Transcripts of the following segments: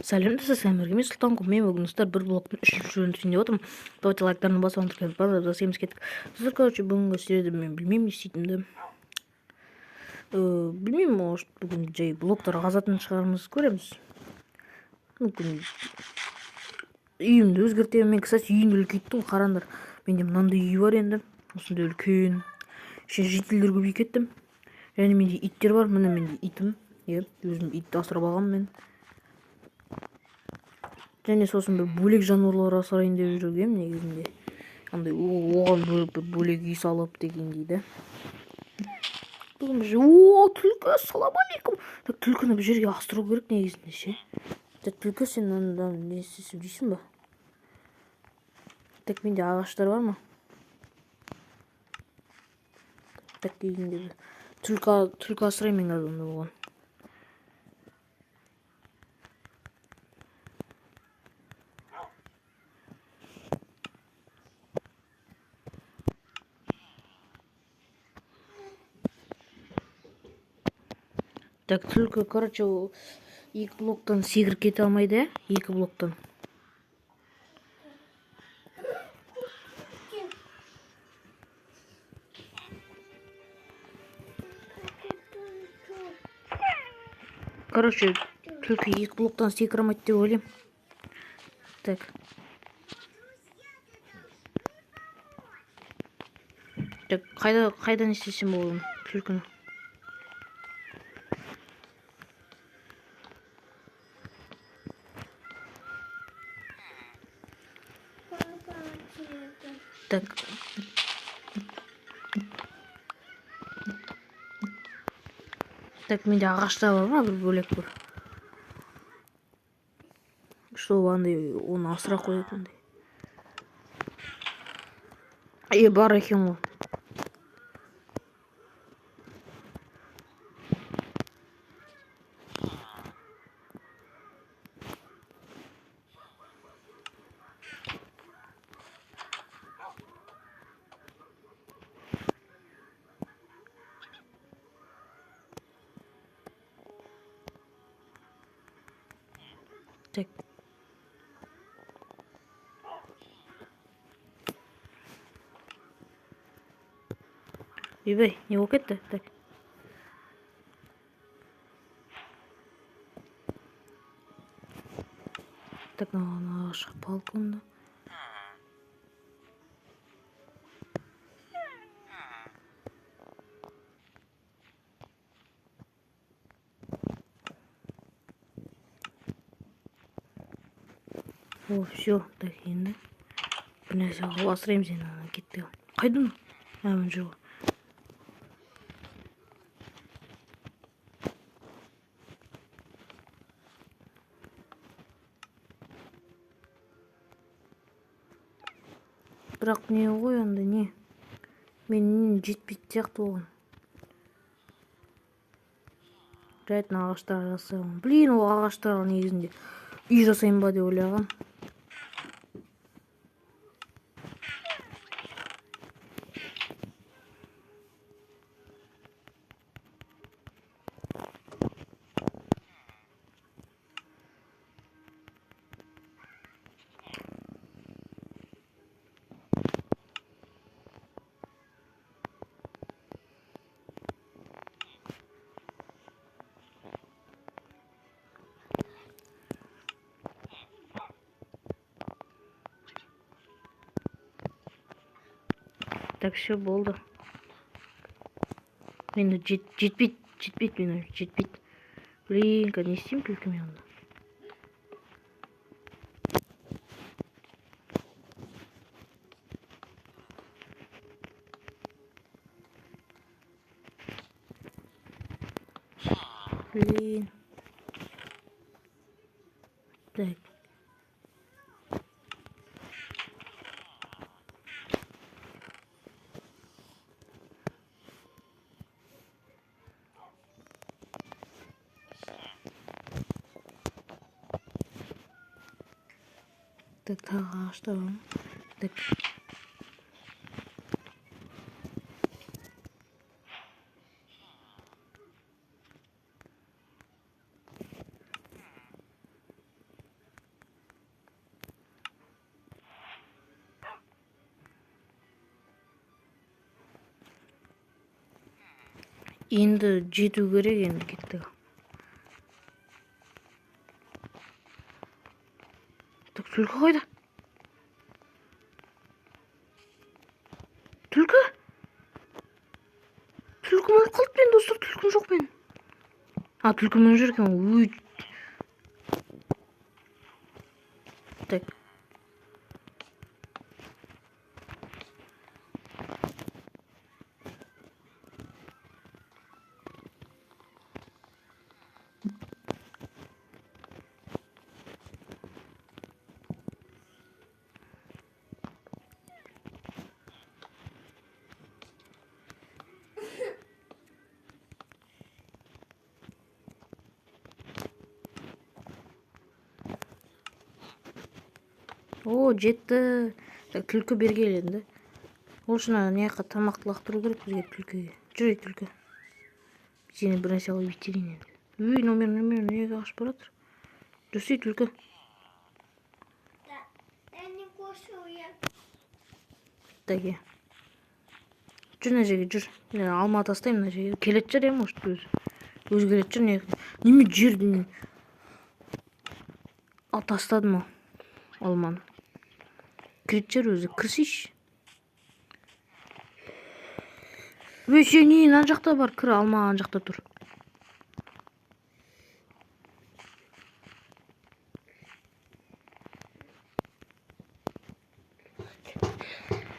Сәлем сіздерге, мен Сұлтан Құл. Мен бүгін бір блоктың 3-ші бөлімінде отырмын. Давайте лайктарын басып отырып барлығы жасаймыз кеттік. Сіздер, короче, бүгінгі серияда мен білмеймін не істейтінімді. Білмеймін, может, бүгін жай блоктар қазатын шығарымыз көреміз. Мүмкін үйімді өзгертемін. Мен, кстати, үйімді үлкейттім, қараңдар. Менде мынандай үй бар енді. Осындай үлкен. Ішіне жителдер көбейіп кеттім. Және менде иттер бар. Міне менде итім. Өзім итті асырап алғанмын мен. Және сосын бір бөлек жануарлар асырайын деп жүргем негізінде. Андай оған бөлек үй салып дегендей да. Бүгін түлкі, ассалам алейкум. Так, түлкіні бір жерге астыру керек негізінде ше. Так, түлкі, сен не істесің дейсің ба? Так, менде ағаштар бар ма? Так, үйінде түлкі асырайын мен қазір болған. Так, түлкі, короче, 2 блоктан секіріп кете алмайды, 2 блоктан. Короче, түлкі 2 блоктан секіре алмайды деп ойлаймын. Так. Так, қайдан істесем болады түлкіні? Так. Так, менде ағаштар бар ма? Бір бөлек бір. Что, андай, оны асыра қоятындай. Бар екен ғой. Так. Бей, не болып кетті? Так. Так, ағашқа балконда. О, все, так енді. Бір нәрсе асыраймын сені, кетті. Қайдан? Мін жоқ. Бірақ не ғой онда, не? Мен жетпейді сияқты оған. Жайтын ағаштар жасаймын. Блин, ол ағаштарға негізінде үй жасайын ба деп ойлаған. Так, все болды. Мен жетпейді, мен жетпейді. Блин, не істеймін түлкімен онда? Блин. Так. Так, ағаштар бар ма? Так. Енді жету керек, енді кеттік. Так, түлкі қайда? Түлкі? Түлкі болып қалды мен, достар, түлкім жоқ мен. Түлкі мына жерде екен. Ой. Так. О, жетті. Так, түлкі бергел енді. Ол үшін не жаққа тамақты лақтыру керек бізге түлкіге. Жүрейік, түлкі. Сені бір нәрсе алып итерейін енді. Үй, номер неге ашып баратыр? Жүрсей, түлкі. Так, е. Жүр мына жерге, жүр. Алма тастаймын мына жерге. Келет жүр, может, өзі келет жүр. Неме жерді тастадым алманы. Келет жүр өзі, кірсейші. Сен ең ан жақта бар, кір, алма ан жақта тұр.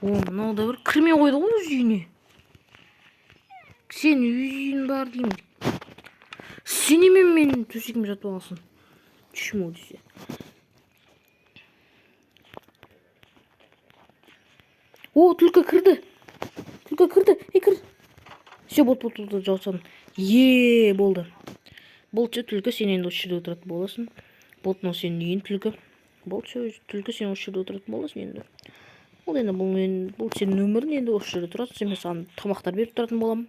Мынау да бір кірмей қойды ғой өз үйіне. Сен өз үйін бар деймін. Сенемен мен төсегіме жатып алсын. Чмо десе. Түлкі кірді. Түлкі кірді. Кір. Все, болды, жаусын. Болды. Болды, түлкі, сен енді осы жерде отыратын боласың. Болды, мынау сенің үйің, түлкі. Болды, түлкі, сен осы жерде отыратын боласың енді. Ол енді бұл сенің өмірің, енді осы жерде тұрасың. Мен саған тамақтар беріп тұратын боламын.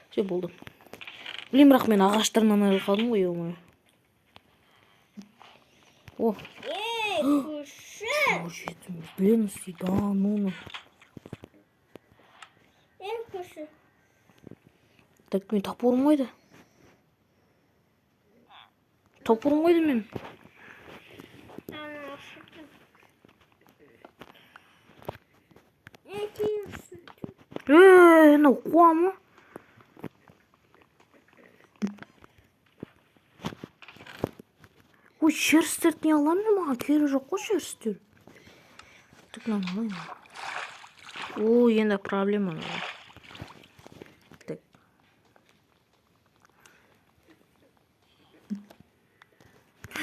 Все, болды. Білем, бірақ мен ағаштарынан айырылып қалдым ғой, оңай. Жетім, білеміз дейді, ну. Так, мен топорым қайда? Топорым қайда мен? Мынау қуа ма? Ой, шерстерді не аламын мен, маған кері жоқ қой шерстер. Так, мынаны алайын. Ой, енді проблема. Так.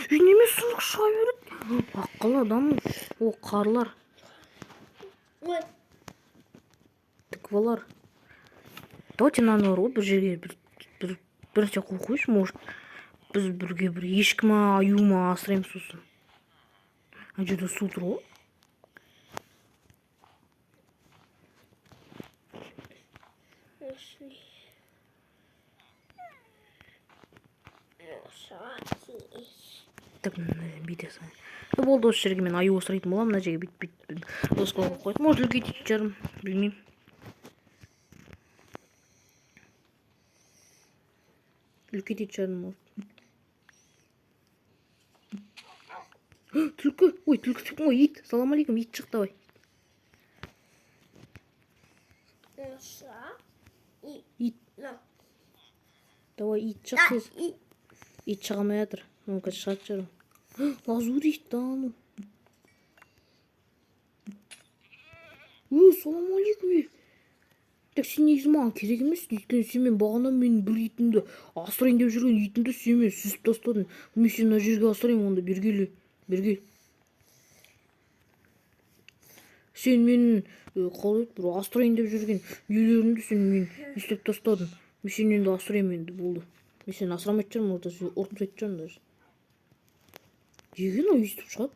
Неме сұлық шыға береді? Ақыл адам. Қарлар. Тыквалар. Давайте мынаны бар ғой, бір жерге бір нәрсе қойып қойшы, может. Біз бірге бір ешкі ма, аю ма асыраймыз сосын. Ана жерде су тұр ғой. Так, бүйте сай. Болды, осы жерге мен аю асырайтын боламын, мына жерге бүйтіп досқа қойып. Может, үлкейтіп жарым, білмеймін. Үлкейтіп жарым, может. Түлкі, ой, түлкі шықтың ғой, ит. Салам алейкум, ит шық, давай. Ит. Давай, ит шық. Ит шығамай жатыр. Мүмкін шығат жарым. Лазурит, да, ну. Салам алейкум. Так, сен негізі маған керек емес, өйткені сен мен бағана мен бір итімді асырайын деп жүрген итімді сен мен сүзіп тастадың. Мен сені мына жерге асырайын, онда бергел. Сен мен бір асырайын деп жүрген үйлерімді сен мен істеп тастадың. Мен сені енді асырайын енді, болды. Мен сені асырамайтын жүрмін, орта сен ұрып тастайтын жүрмін даже. Деген ау естіп шығады.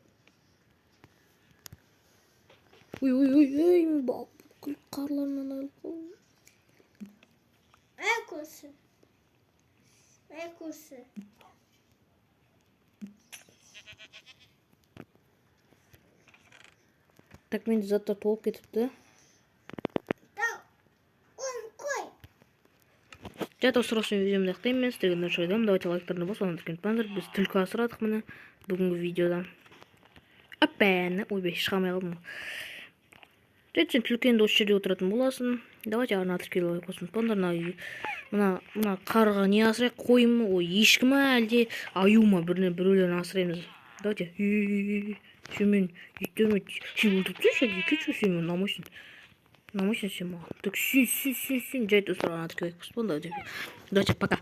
Ой, мен бүкіл қарларынан айырылып қалдым. Курсы. Так, менде заттар толып кетіпті. Жай достар, осымен видеомды аяқтаймын. Мен сіздерге нұр шайдам. Давайте лайктарыңды басып, ұмытпаңыздар. Біз түлкі асырадық міне бүгінгі видеода. Аппәні. Ойбай, шыға алмай қалдым. Сен түлкенді осы жерде отыратын боласың. Давайте арна тіркеліп қойсын. Мына қарға не асырайық, қой ма, ой, ешкі ма, әлде аю ма, біреулерін асыраймыз. Давайте. Сен иттерме, сен өлтіріп тасташы, әлде кетші, сен ұнамайсың. Ұнамайсың сен маған. Так, сен, жай достар арна тіркеліп қойсын. Давайте, пока.